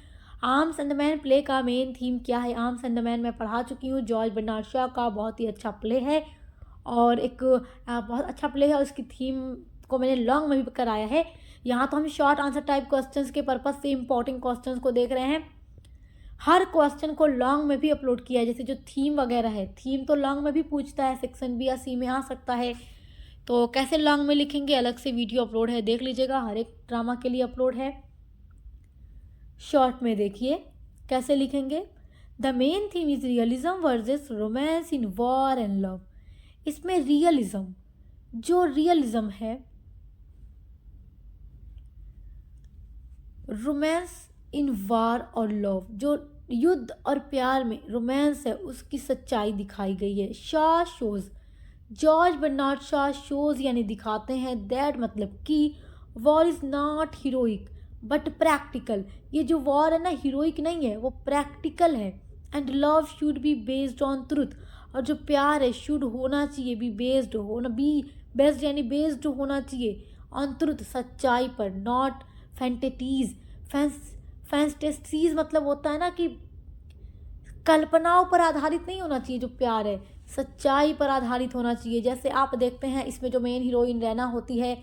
Arms and the man play का मेन थीम क्या है? आर्म्स एंड द मैन मैं पढ़ा चुकी हूँ, जॉर्ज बर्नार्ड शॉ का बहुत ही अच्छा प्ले है और एक बहुत अच्छा प्ले है। उसकी थीम को मैंने लॉन्ग में भी कराया है। यहाँ तो हम शॉर्ट आंसर टाइप क्वेश्चंस के पर्पज़ से इंपॉर्टेंट क्वेश्चंस को देख रहे हैं। हर क्वेश्चन को लॉन्ग में भी अपलोड किया है, जैसे जो थीम वगैरह है, थीम तो लॉन्ग में भी पूछता है, सेक्शन बी या सी में आ सकता है। तो कैसे लॉन्ग में लिखेंगे, अलग से वीडियो अपलोड है, देख लीजिएगा, हर एक ड्रामा के लिए अपलोड है। शॉर्ट में देखिए कैसे लिखेंगे। The main theme is realism versus romance in war and love. इसमें रियलिज्म, जो रियलिज्म है, रोमांस इन वार और लव, जो युद्ध और प्यार में रोमांस है, उसकी सच्चाई दिखाई गई है। Shaw shows, George Bernard Shaw shows यानी दिखाते हैं, दैट मतलब कि war is not heroic but practical. ये जो वॉर है ना, हीरोइक नहीं है, वो प्रैक्टिकल है। And love should be based on truth, और जो प्यार है शुड होना चाहिए, बी बेस्ड यानी बेस्ड होना चाहिए ऑन ट्रुथ, सच्चाई पर, नॉट फैंटेसीज। फैंटेसीज मतलब होता है ना कि कल्पनाओं पर आधारित नहीं होना चाहिए। जो प्यार है सच्चाई पर आधारित होना चाहिए। जैसे आप देखते हैं इसमें जो मेन हीरोइन रैना होती है,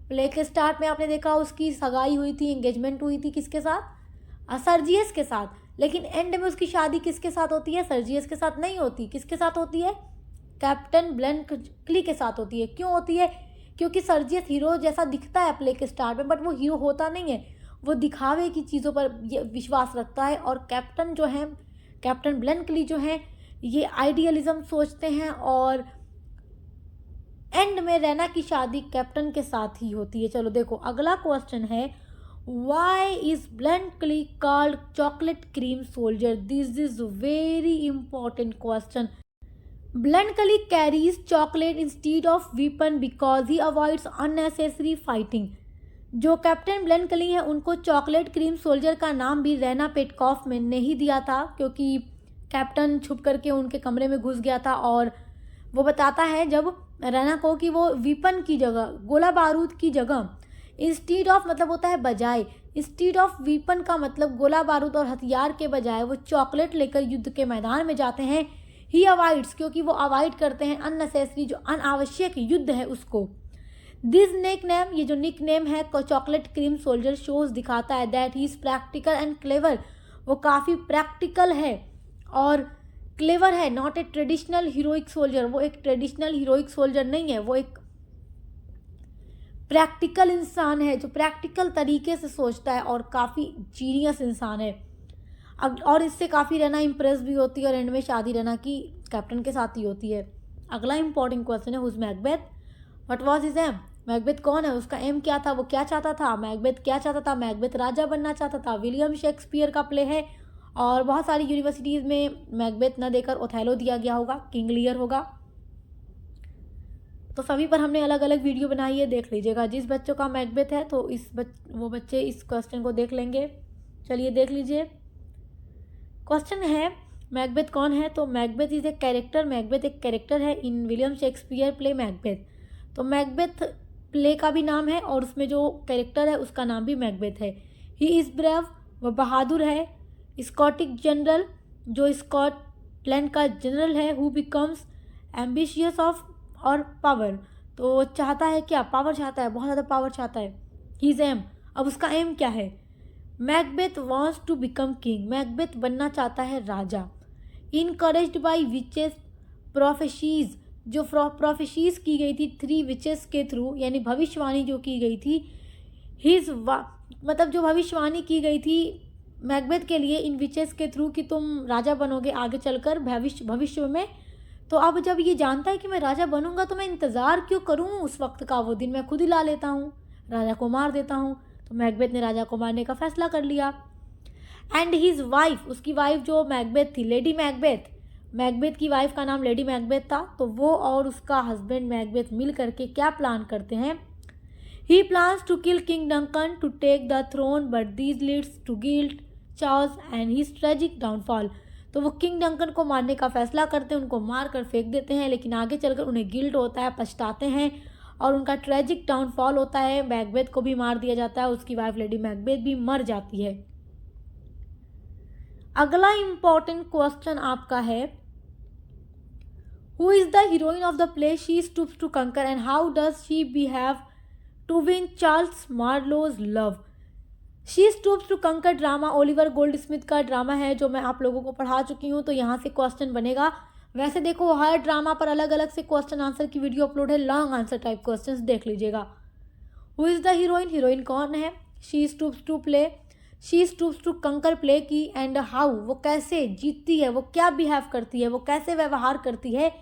प्ले के स्टार्ट में आपने देखा उसकी सगाई हुई थी, एंगेजमेंट हुई थी किसके साथ? सर्जियस के साथ। लेकिन एंड में उसकी शादी किसके साथ होती है? सर्जियस के साथ नहीं होती। किसके साथ होती है? कैप्टन ब्लैंकली के साथ होती है। क्यों होती है? क्योंकि सर्जियस हीरो जैसा दिखता है प्ले के स्टार्ट में, बट वो हीरो होता नहीं है, वो दिखावे की चीज़ों पर ये विश्वास रखता है। और कैप्टन जो है, कैप्टन ब्लैंकली जो है, ये आइडियलिज्म सोचते हैं और एंड में रैना की शादी कैप्टन के साथ ही होती है। चलो देखो अगला क्वेश्चन है, why is Bluntschli called chocolate cream soldier? This is very important question. Bluntschli carries chocolate instead of weapon because he avoids unnecessary fighting. जो कैप्टन ब्लैंकली है उनको चॉकलेट क्रीम सोल्जर का नाम भी रैना पेटकॉफ ने ही दिया था, क्योंकि कैप्टन छुप करके उनके कमरे में घुस गया था और वो बताता है जब रैना को कि वो वीपन की जगह, गोला बारूद की जगह, इंस्टीड ऑफ मतलब होता है बजाय, इंस्टीड ऑफ वीपन का मतलब गोला बारूद और हथियार के बजाय वो चॉकलेट लेकर युद्ध के मैदान में जाते हैं। ही अवॉइड्स, क्योंकि वो अवॉइड करते हैं अननेसेसरी, जो अनावश्यक युद्ध है उसको। दिस निक नेम, ये जो निक नेम है चॉकलेट क्रीम सोल्जर, शोज दिखाता है that he is practical and clever. वो काफ़ी प्रैक्टिकल है और क्लेवर है, not a traditional heroic soldier. वो एक ट्रेडिशनल हीरोइक सोल्जर नहीं है, वो एक प्रैक्टिकल इंसान है जो प्रैक्टिकल तरीके से सोचता है और काफ़ी जीनियस इंसान है। अब और इससे काफ़ी रैना इम्प्रेस भी होती है और एंड में शादी रैना की कैप्टन के साथ ही होती है। अगला इंपॉर्टेंट क्वेश्चन है, who's Macbeth? What was his aim? Macbeth कौन है, उसका एम क्या था, वो क्या चाहता था? मैकबेथ क्या चाहता था? मैकबेथ राजा बनना चाहता था। विलियम शेक्सपियर का प्ले है और बहुत सारी यूनिवर्सिटीज़ में मैकबेथ न देकर ओथेलो दिया गया होगा, किंग लियर होगा। तो सभी पर हमने अलग अलग वीडियो बनाई है, देख लीजिएगा। जिस बच्चों का मैकबेथ है तो वो बच्चे इस क्वेश्चन को देख लेंगे। चलिए देख लीजिए। क्वेश्चन है मैकबेथ कौन है? तो Macbeth is a character. Macbeth एक कैरेक्टर है इन विलियम शेक्सपियर प्ले मैकबेथ। तो मैकबेथ प्ले का भी नाम है और उसमें जो कैरेक्टर है उसका नाम भी मैकबेथ है। ही इज़ ब्रेव, वह बहादुर है। स्कॉटिक जनरल, जो स्कॉटलैंड का जनरल है। हु बिकम्स एम्बिशियस ऑफ और पावर, तो चाहता है क्या? पावर चाहता है, बहुत ज़्यादा पावर चाहता है। हीज एम, अब उसका एम क्या है? Macbeth wants to become king, Macbeth बनना चाहता है राजा। इनकरेज्ड बाई विचेस प्रोफेशीज, जो प्रोफेशीज की गई थी 3 विचेस के थ्रू, यानी भविष्यवाणी जो की गई थी। मतलब जो भविष्यवाणी की गई थी मैकबेथ के लिए इन विचेस के थ्रू कि तुम राजा बनोगे आगे चलकर भविष्य में। तो अब जब ये जानता है कि मैं राजा बनूंगा तो मैं इंतज़ार क्यों करूं उस वक्त का, वो दिन मैं खुद ही ला लेता हूँ, राजा को मार देता हूँ। तो मैकबेथ ने राजा को मारने का फैसला कर लिया। एंड हीज वाइफ, उसकी वाइफ जो मैकबेथ थी, लेडी मैकबेथ, मैकबेथ की वाइफ का नाम लेडी मैकबेथ था। तो वो और उसका हस्बैंड मैकबेथ मिल करके क्या प्लान करते हैं? He plans to kill King Duncan to take the throne but this leads to guilt, चार्ल्स एंड हिज ट्रेजिक डाउनफॉल। तो वो किंग डंकन को मारने का फैसला करते हैं, उनको मार कर फेंक देते हैं, लेकिन आगे चलकर उन्हें गिल्ट होता है, पछताते हैं और उनका ट्रेजिक डाउनफॉल होता है। मैकबेथ को भी मार दिया जाता है, उसकी वाइफ लेडी मैकबेथ भी मर जाती है। अगला इंपॉर्टेंट क्वेश्चन आपका है, who is the heroine of the play she stoops to conquer and how does she behave to win Charles Marlow's love? She stoops to conquer drama Oliver Goldsmith का drama है जो मैं आप लोगों को पढ़ा चुकी हूँ, तो यहाँ से क्वेश्चन बनेगा। वैसे देखो हर ड्रामा पर अलग अलग से क्वेश्चन आंसर की वीडियो अपलोड है, लॉन्ग आंसर टाइप क्वेश्चंस देख लीजिएगा। Who is the heroine, heroine कौन है? She stoops to play, she stoops to conquer play की। एंड हाउ, वो कैसे जीतती है, वो क्या बिहेव करती है, वो कैसे व्यवहार करती है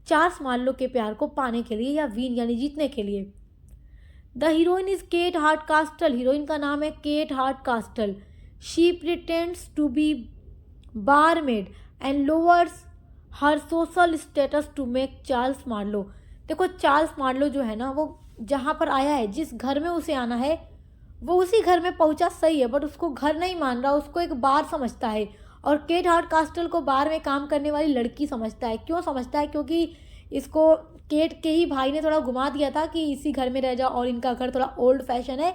चार्ल्स मार्लो के प्यार को पाने के लिए या विन यानी जीतने के लिए। The heroine is Kate Hardcastle, heroine का नाम है Kate Hardcastle. She pretends to be barmaid and lowers her social status to make Charles Marlow. देखो चार्ल्स मार्लो जो है ना, वो जहाँ पर आया है, जिस घर में उसे आना है वो उसी घर में पहुँचा सही है, बट उसको घर नहीं मान रहा, उसको एक बार समझता है। और केट हार्डकास्टल को बार में काम करने वाली लड़की समझता है। क्यों समझता है? क्योंकि इसको केट के ही भाई ने थोड़ा घुमा दिया था कि इसी घर में रह जाओ, और इनका घर थोड़ा ओल्ड फैशन है,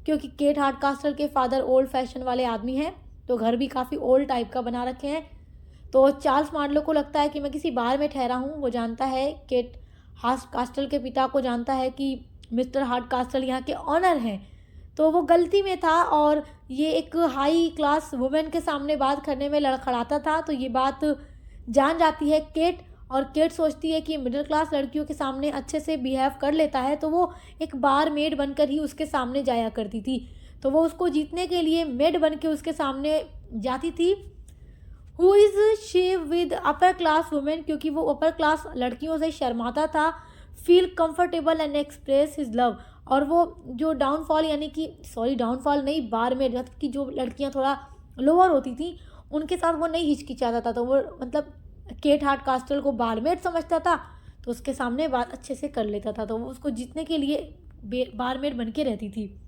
क्योंकि केट हार्डकास्टल के फादर ओल्ड फैशन वाले आदमी हैं, तो घर भी काफ़ी ओल्ड टाइप का बना रखे हैं। तो चार्ल्स मार्लो को लगता है कि मैं किसी बार में ठहरा हूँ। वो जानता है, केट हार्डकास्टल के पिता को जानता है कि मिस्टर हार्डकास्टल यहाँ के ऑनर हैं, तो वो गलती में था और ये एक हाई क्लास वुमेन के सामने बात करने में लड़खड़ाता था। तो ये बात जान जाती है केट, और केट सोचती है कि मिडिल क्लास लड़कियों के सामने अच्छे से बिहेव कर लेता है, तो वो एक बार मेड बनकर ही उसके सामने जाया करती थी। तो वो उसको जीतने के लिए मेड बन के उसके सामने जाती थी। Who is she with upper class women, क्योंकि वो अपर क्लास लड़कियों से शर्माता था। Feel comfortable and express his love, और वो जो डाउनफॉल यानी कि डाउनफॉल नहीं, बार में की जो लड़कियां थोड़ा लोअर होती थी उनके साथ वो नहीं हिचकिचाता था। तो वो मतलब केट हार्डकास्टल को बारमेड समझता था, तो उसके सामने बात अच्छे से कर लेता था। तो वो उसको जीतने के लिए बारमेड बन के रहती थी।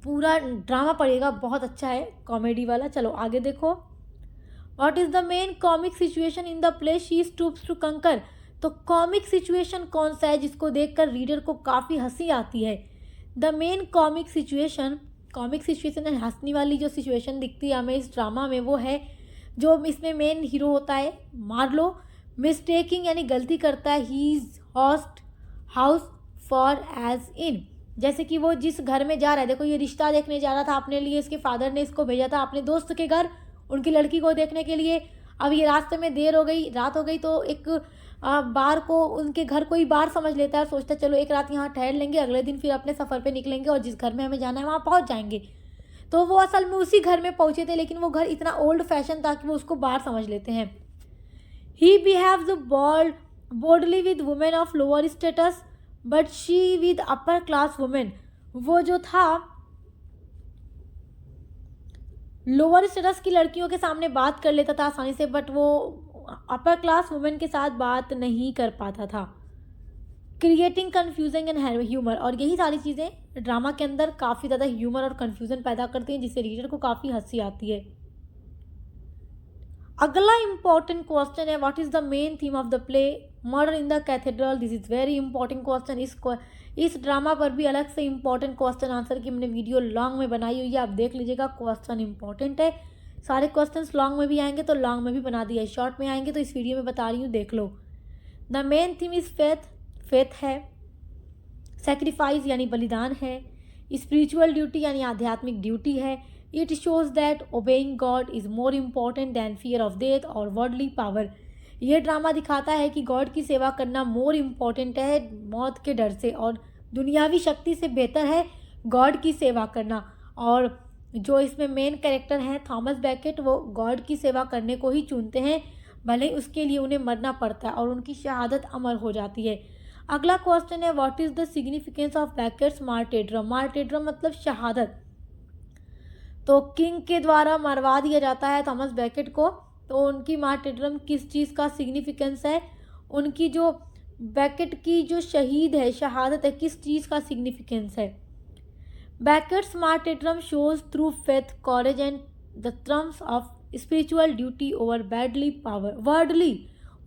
पूरा ड्रामा पड़ेगा, बहुत अच्छा है, कॉमेडी वाला। चलो आगे देखो। What is the main comic situation in the play she stoops to conquer. तो कॉमिक सिचुएशन कौन सा है जिसको देखकर रीडर को काफ़ी हंसी आती है? द मेन कॉमिक सिचुएशन है हंसने वाली जो सिचुएशन दिखती है हमें इस ड्रामा में, वो है जो इसमें मेन हीरो होता है मार्लो, मिस्टेकिंग यानी गलती करता है he is host house for as inn. जैसे कि वो जिस घर में जा रहा है, देखो ये रिश्ता देखने जा रहा था अपने लिए, इसके फादर ने इसको भेजा था अपने दोस्त के घर उनकी लड़की को देखने के लिए। अब ये रास्ते में रात हो गई, तो एक बार को उनके घर कोई बार समझ लेता है, सोचता है चलो एक रात यहाँ ठहर लेंगे, अगले दिन फिर अपने सफ़र पे निकलेंगे और जिस घर में हमें जाना है वहाँ पहुँच जाएंगे। तो वो असल में उसी घर में पहुँचे थे, लेकिन वो घर इतना ओल्ड फैशन था कि वो उसको बार समझ लेते हैं। He behaves boldly with women of lower status but she with upper class women. वो जो था लोअर स्टेटस की लड़कियों के सामने बात कर लेता था आसानी से, बट वो अपर क्लास वुमेन के साथ बात नहीं कर पाता था। क्रिएटिंग कन्फ्यूजन एंड ह्यूमर, और यही सारी चीज़ें ड्रामा के अंदर काफ़ी ज़्यादा ह्यूमर और कन्फ्यूज़न पैदा करती हैं, जिससे रीडर को काफ़ी हंसी आती है। अगला इंपॉर्टेंट क्वेश्चन है what is the main theme of the play murder in the cathedral. This is very important question. इस ड्रामा पर भी अलग से इंपॉर्टेंट क्वेश्चन आंसर की मैंने वीडियो लॉन्ग में बनाई हुई है, आप देख लीजिएगा। क्वेश्चन इंपॉर्टेंट है, सारे क्वेश्चंस लॉन्ग में भी आएंगे तो लॉन्ग में भी बना दिया है, शॉर्ट में आएंगे तो इस वीडियो में बता रही हूँ, देख लो। The main theme is faith है, सेक्रीफाइस यानी बलिदान है, स्पिरिचुअल ड्यूटी यानी आध्यात्मिक ड्यूटी है। It shows that obeying God is more important than fear of death और वर्ल्डली पावर। ये ड्रामा दिखाता है कि गॉड की सेवा करना मोर इम्पॉर्टेंट है मौत के डर से, और दुनियावी शक्ति से बेहतर है गॉड की सेवा करना। और जो इसमें मेन कैरेक्टर हैं थॉमस बैकेट, वो गॉड की सेवा करने को ही चुनते हैं, भले ही उसके लिए उन्हें मरना पड़ता है, और उनकी शहादत अमर हो जाती है। अगला क्वेश्चन है what is the significance of Becket's martyrdom. Martyrdom मतलब शहादत। तो किंग के द्वारा मरवा दिया जाता है थॉमस बैकेट को, तो उनकी मार्टेड्रम किस चीज़ का सिग्निफिकेंस है, उनकी जो बैकेट की जो शहीद है, शहादत है, किस चीज़ का सिग्निफिकेंस है। Becket's martyrdom shows through faith courage and the terms of spiritual duty over badly power.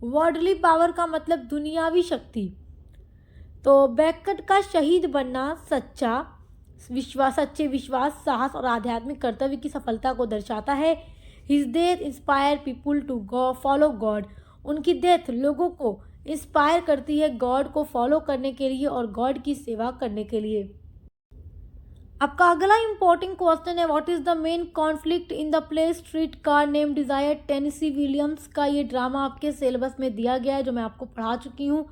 Worldly power का मतलब दुनियावी शक्ति। तो बैकेट का शहीद बनना सच्चे विश्वास, साहस और आध्यात्मिक कर्तव्य की सफलता को दर्शाता है। His death inspire people to follow God. उनकी डेथ लोगों को इंस्पायर करती है गॉड को फॉलो करने के लिए और गॉड की सेवा करने के लिए। आपका अगला इंपॉर्टेंट क्वेश्चन है what is the main conflict in the play street car name desire. Tennessee Williams का ये ड्रामा आपके सिलेबस में दिया गया है, जो मैं आपको पढ़ा चुकी हूँ,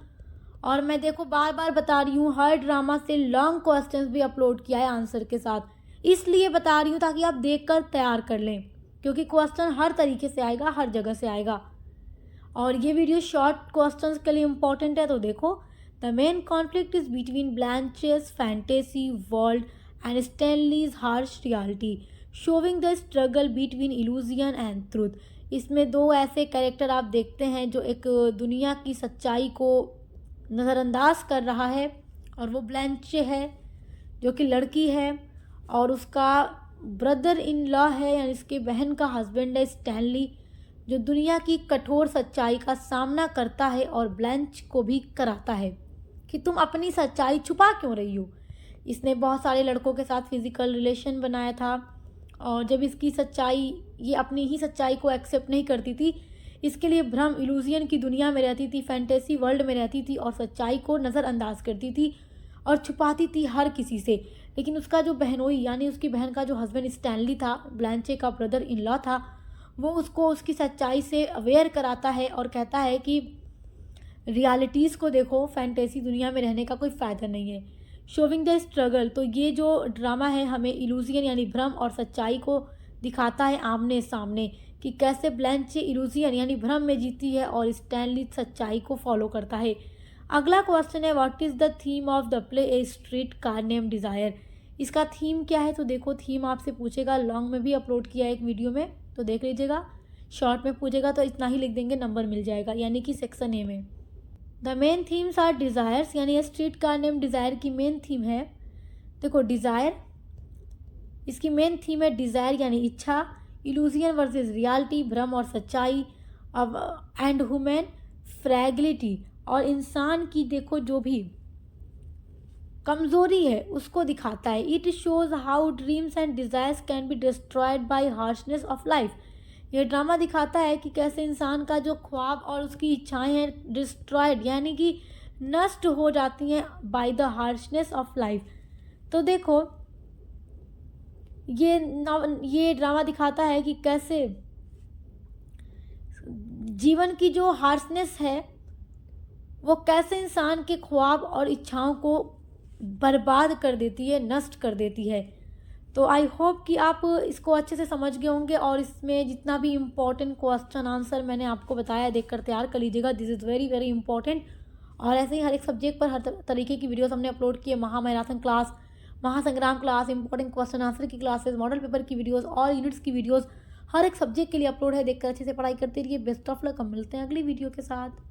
और मैं देखो बार बार बता रही हूँ हर ड्रामा से लॉन्ग क्वेश्चंस भी अपलोड किया है आंसर के साथ, इसलिए बता रही हूँ ताकि आप देखकर तैयार कर लें, क्योंकि क्वेश्चन हर तरीके से आएगा, हर जगह से आएगा। और ये वीडियो शॉर्ट क्वेश्चंस के लिए इम्पॉर्टेंट है, तो देखो। The main conflict is between Blanche's fantasy world and Stanley's harsh reality, showing the struggle between illusion and truth. इसमें दो ऐसे कैरेक्टर आप देखते हैं जो एक दुनिया की सच्चाई को नज़रअंदाज कर रहा है, और वो ब्लैंचे है जो कि लड़की है, और उसका ब्रदर इन लॉ है यानी इसके बहन का हस्बैंड है स्टैनली, जो दुनिया की कठोर सच्चाई का सामना करता है और ब्लैंच को भी कराता है कि तुम अपनी सच्चाई छुपा क्यों रही हो। इसने बहुत सारे लड़कों के साथ फिजिकल रिलेशन बनाया था, और जब इसकी सच्चाई, ये अपनी ही सच्चाई को एक्सेप्ट नहीं करती थी, इसके लिए भ्रम इल्यूजन की दुनिया में रहती थी, फैंटेसी वर्ल्ड में रहती थी और सच्चाई को नज़रअंदाज करती थी, और छुपाती थी हर किसी से। लेकिन उसका जो बहनोई यानी उसकी बहन का जो हस्बैंड स्टैनली था, ब्लांचे का ब्रदर इन लॉ था, वो उसको उसकी सच्चाई से अवेयर कराता है और कहता है कि रियलिटीज़ को देखो, फैंटेसी दुनिया में रहने का कोई फ़ायदा नहीं है। शोविंग द स्ट्रगल, तो ये जो ड्रामा है हमें इल्यूज़न यानी भ्रम और सच्चाई को दिखाता है आमने सामने, कि कैसे ब्लैंचे इल्यूज़न यानी भ्रम में जीती है और स्टैनली सच्चाई को फॉलो करता है। अगला क्वेश्चन है, what is the theme of the play A street car name desire. इसका थीम क्या है? तो देखो, थीम आपसे पूछेगा, लॉन्ग में भी अपलोड किया है एक वीडियो में, तो देख लीजिएगा। शॉर्ट में पूछेगा तो इतना ही लिख देंगे, नंबर मिल जाएगा, यानी कि सेक्शन ए में। The main themes are desires, यानी स्ट्रीट कार नेम डिज़ायर की मेन थीम है, देखो डिज़ायर, इसकी मेन थीम है डिज़ायर यानी इच्छा, इल्यूजन वर्सेस रियलिटी, भ्रम और सच्चाई, अब एंड ह्यूमन फ्रैगिलिटी, और इंसान की देखो जो भी कमज़ोरी है उसको दिखाता है। It shows how dreams and desires can be destroyed by harshness of life. यह ड्रामा दिखाता है कि कैसे इंसान का जो ख्वाब और उसकी इच्छाएं हैं डिस्ट्रॉयड यानी कि नष्ट हो जाती हैं by the harshness of life. तो देखो, ये ड्रामा दिखाता है कि कैसे जीवन की जो हार्शनेस है वो कैसे इंसान के ख्वाब और इच्छाओं को बर्बाद कर देती है, नष्ट कर देती है। तो आई होप कि आप इसको अच्छे से समझ गए होंगे, और इसमें जितना भी इम्पोर्टेंट क्वेश्चन आंसर मैंने आपको बताया देखकर तैयार कर लीजिएगा। This is very very important. और ऐसे ही हर एक सब्जेक्ट पर हर तरीके की वीडियोस हमने अपलोड की है, महामैराथन क्लास, महासंग्राम क्लास, इंपॉर्टेंट क्वेश्चन आंसर की क्लासेस, मॉडल पेपर की वीडियोस और यूनिट्स की वीडियोस हर एक सब्जेक्ट के लिए अपलोड है। देखकर अच्छे से पढ़ाई करते रहिए। Best of luck. हम मिलते हैं अगली वीडियो के साथ।